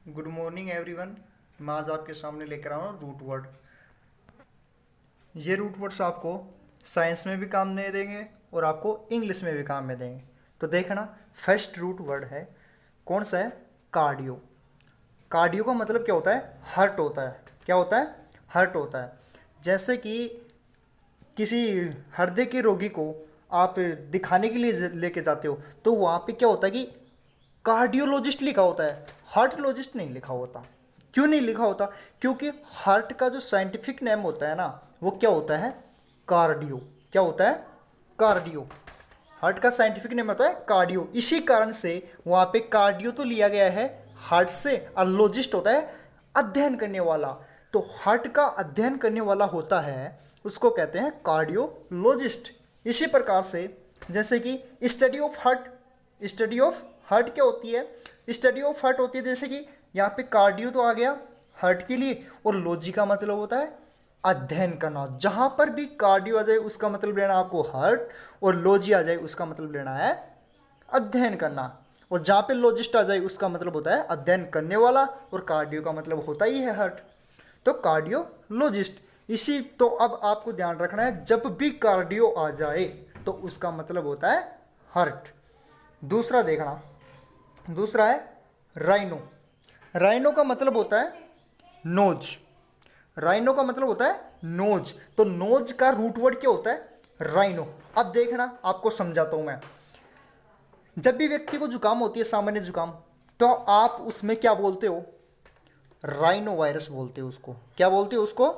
Good morning everyone. मैं आज आपके सामने लेकर आया हूँ रूट वर्ड। ये रूट वर्ड्स आपको साइंस में भी काम में देंगे और आपको इंग्लिश में भी काम में देंगे। तो देखना, फर्स्ट रूट वर्ड है, कौन सा है? कार्डियो। कार्डियो का मतलब क्या होता है? हार्ट होता है। क्या होता है? हार्ट होता है। जैसे कि किसी हृदय के रोगी को आप दिखाने के लिए लेके जाते हो तो वहाँ पे क्या होता है कि कार्डियोलॉजिस्ट लिखा होता है, हार्टोलॉजिस्ट नहीं लिखा होता। क्यों नहीं लिखा होता? क्योंकि हार्ट का जो साइंटिफिक नेम होता है ना, वो क्या होता है? कार्डियो। क्या होता है? कार्डियो। हार्ट का साइंटिफिक नेम होता है कार्डियो। इसी कारण से वहाँ पे कार्डियो तो लिया गया है हार्ट से, और लॉजिस्ट होता है अध्ययन करने वाला। तो हार्ट का अध्ययन करने वाला होता है, उसको कहते हैं कार्डियोलॉजिस्ट। इसी प्रकार से जैसे कि study of heart, study of heart क्या होती है? स्टडी ऑफ हार्ट होती है, जैसे कि यहाँ पे कार्डियो तो आ गया हार्ट के लिए, और लॉजी का मतलब होता है अध्ययन करना। जहां पर भी कार्डियो आ जाए उसका मतलब लेना आपको हार्ट, और लॉजी आ जाए उसका मतलब लेना है अध्ययन करना। और जहां पे लॉजिस्ट आ जाए उसका मतलब होता है अध्ययन करने वाला, और कार्डियो का मतलब होता ही है हार्ट। तो कार्डियोलॉजिस्ट। इसी तो अब आपको ध्यान रखना है, जब भी कार्डियो आ जाए तो उसका मतलब होता है हार्ट। दूसरा देखना, दूसरा है राइनो। राइनो का मतलब होता है नोज। राइनो का मतलब होता है नोज। तो नोज का रूट वर्ड क्या होता है? राइनो। अब देखना, आपको समझाता हूं मैं। जब भी व्यक्ति को जुकाम होती है, सामान्य जुकाम, तो आप उसमें क्या बोलते हो? राइनो वायरस बोलते हो उसको। क्या बोलते हो उसको?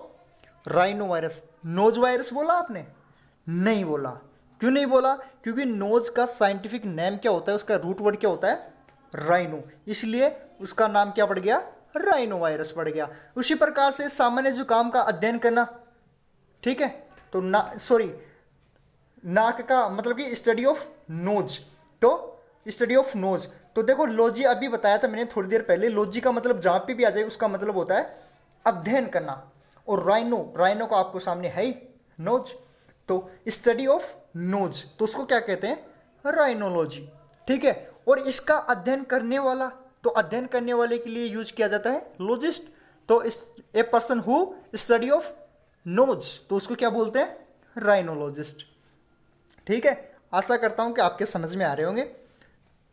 Rhino virus. नोज वायरस बोला आपने? नहीं बोला। क्यों नहीं बोला? क्योंकि नोज का साइंटिफिक नेम क्या होता है, उसका रूट वर्ड क्या होता है? राइनो। इसलिए उसका नाम क्या पड़ गया? राइनो वायरस पड़ गया। उसी प्रकार से सामान्य जुकाम का अध्ययन करना, ठीक है? तो ना, सॉरी, नाक का मतलब कि स्टडी ऑफ नोज। तो स्टडी ऑफ नोज। तो देखो, लॉजी अभी बताया था मैंने थोड़ी देर पहले, लॉजी का मतलब जहां पे भी आ जाए उसका मतलब होता है अध्ययन करना। और राइनो, राइनो का आपको सामने है ही नोज। तो स्टडी ऑफ नोज, तो उसको क्या कहते हैं? राइनोलॉजी। ठीक है? और इसका अध्ययन करने वाला, तो अध्ययन करने वाले के लिए यूज किया जाता है लॉजिस्ट। तो a person who study of nose, तो उसको क्या बोलते हैं? राइनोलॉजिस्ट। ठीक है? आशा करता हूं कि आपके समझ में आ रहे होंगे।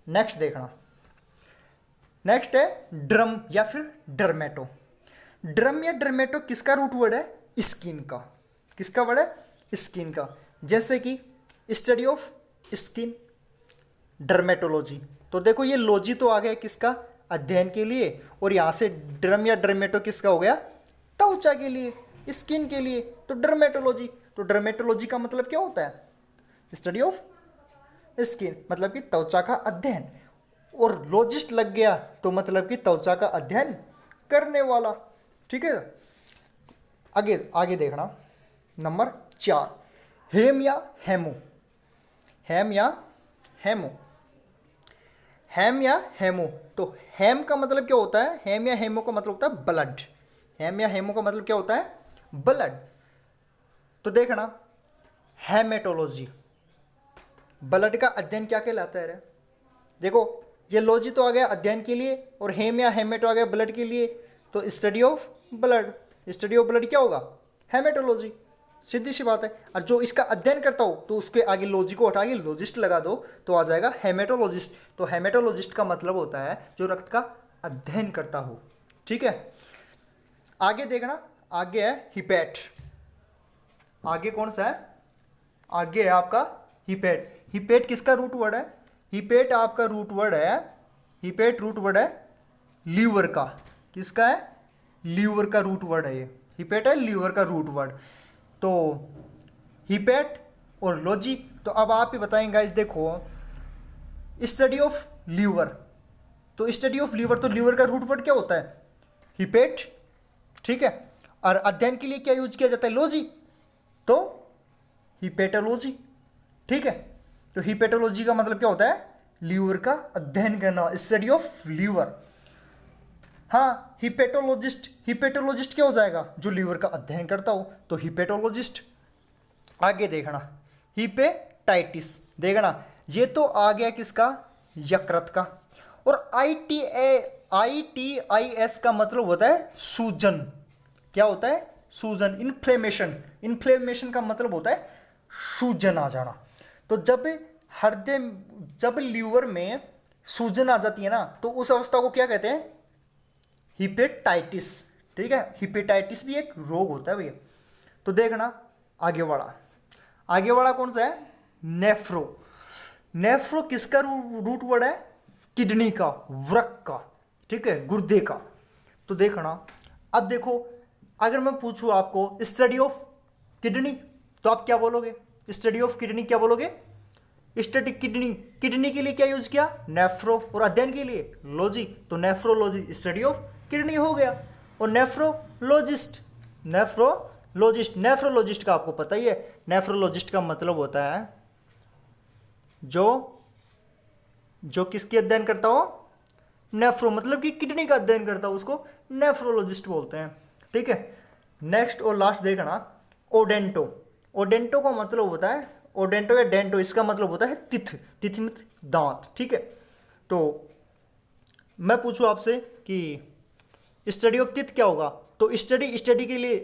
नेक्स्ट देखना, नेक्स्ट है ड्रम या फिर डर्मेटो। ड्रम या डर्मेटो किसका रूट वर्ड है? स्किन का। किसका वर्ड है? स्किन का। जैसे कि स्टडी ऑफ स्किन, डर्मेटोलॉजी। तो देखो, ये लॉजी तो आ गया किसका? अध्ययन के लिए। और यहां से ड्रम या डर्मेटो किसका हो गया? त्वचा के लिए, स्किन के लिए। तो डर्मेटोलॉजी। तो डर्मेटोलॉजी का मतलब क्या होता है? स्टडी ऑफ स्किन, मतलब कि त्वचा का अध्ययन। और लॉजिस्ट लग गया तो मतलब कि त्वचा का अध्ययन करने वाला। ठीक है? आगे आगे देखना, नंबर 4, हेम या हेमो। हेम या हेमो। हेम या हेमो। तो हेम का मतलब क्या होता है? हेम या हेमो का मतलब होता है ब्लड। हेम या हेमो का मतलब क्या होता है? ब्लड। तो देखना, हेमेटोलॉजी, ब्लड का अध्ययन क्या कहलाता है रे? देखो, ये लॉजी तो आ गया अध्ययन के लिए, और हेम या हेमेटो आ गया ब्लड के लिए। तो study of blood, study of blood क्या होगा? हेमेटोलॉजी। सीधी सी बात है। और जो इसका अध्ययन करता हो तो उसके आगे लॉजी को हटा के लॉजिस्ट लगा दो तो आ जाएगा हेमेटोलॉजिस्ट। तो हेमेटोलॉजिस्ट का मतलब होता है जो रक्त का अध्ययन करता हो। ठीक है? आगे देखना, आगे है हिपैट। आगे कौन सा है? आगे है आपका हिपेट। हिपेट किसका रूट वर्ड है? हिपेट आपका रूट वर्ड है, हिपेट रूट वर्ड है लीवर का। किसका है? लीवर का रूट वर्ड है ये। हिपेट है लीवर का रूट वर्ड। तो हिपेट और लॉजी। तो अब आप ही बताएंगे गाइस, देखो, स्टडी ऑफ लीवर। तो स्टडी ऑफ लीवर, तो लीवर का रूट वर्ड क्या होता है? हिपेट। ठीक है? और अध्ययन के लिए क्या यूज किया जाता है? लॉजी। तो हिपेटोलॉजी। ठीक है? तो हिपेटोलॉजी का मतलब क्या होता है? लीवर का अध्ययन करना, स्टडी ऑफ लीवर। हाँ, हिपेटोलॉजिस्ट, हिपेटोलॉजिस्ट क्या हो जाएगा? जो लीवर का अध्ययन करता हो, तो हिपेटोलॉजिस्ट। आगे देखना, हिपेटाइटिस। देखना, ये तो आ गया किसका? यकृत का। और ITIS का मतलब होता है सूजन। क्या होता है? सूजन। इन्फ्लेमेशन, इन्फ्लेमेशन का मतलब होता है सूजन आ जाना। तो जब हृदय, जब लीवर में सूजन आ जाती है ना, तो उस अवस्था को क्या कहते हैं? हिपेटाइटिस। ठीक है, हिपेटाइटिस भी एक रोग होता है भैया। तो देखना आगे वाला, आगे वाला कौन सा है? नेफ्रो। नेफ्रो किसका रूट वर्ड है? किडनी का, वृक्क का, ठीक है, गुर्दे का। तो देखना, अब देखो, अगर मैं पूछूं आपको स्टडी ऑफ किडनी, तो आप क्या बोलोगे? स्टडी ऑफ किडनी क्या बोलोगे? Study kidney. किडनी के लिए क्या यूज किया? नेफ्रो। और अध्ययन के लिए लॉजी, तो नेफ्रोलॉजी स्टडी ऑफ किडनी हो गया। और नेफ्रोलॉजिस्ट, नेफ्रोलॉजिस्ट, नेफ्रोलॉजिस्ट का आपको पता ही है, नेफ्रोलॉजिस्ट का मतलब होता है जो किसकी अध्ययन करता हो? नेफ्रो, मतलब कि किडनी का अध्ययन करता हो, उसको नेफ्रोलॉजिस्ट बोलते हैं। ठीक है, नेक्स्ट और लास्ट देखना, ओडेंटो। ओडेंटो का मतलब होता है, ओडेंटो या डेंटो, इसका मतलब होता है तिथ। तिथ मतलब दांत। ठीक है, तो मैं पूछूं आपसे कि स्टडी ऑफ तिथ क्या होगा? तो स्टडी के लिए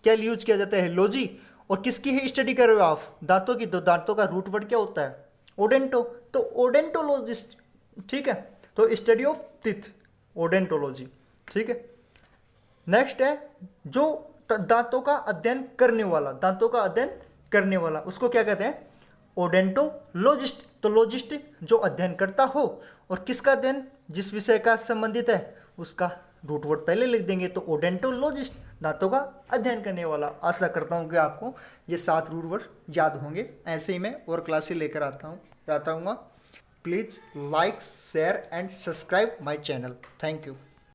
क्या यूज किया जाता है? लॉजी। और किसकी है स्टडी कर रहे हो आप? दांतों की। तो दांतों का रूट वर्ड क्या होता है? ओडेंटो। तो ओडेंटोलॉजिस्ट। ठीक है, तो स्टडी ऑफ टीथ, ओडेंटोलॉजी। ठीक है, नेक्स्ट है जो दांतों का अध्ययन करने वाला, दांतों का अध्ययन करने वाला, उसको क्या कहते हैं? ओडेंटोलॉजिस्ट। तो लॉजिस्ट जो अध्ययन करता हो, और किसका अध्ययन? जिस विषय का संबंधित है उसका रूट वर्ड पहले लिख देंगे, तो ओडेंटोलॉजिस्ट, दांतों का अध्ययन करने वाला। आशा करता हूँ कि आपको ये 7 रूट वर्ड याद होंगे। ऐसे ही मैं और क्लासेस लेकर आता हूँ। Please like, share and subscribe my channel. Thank you.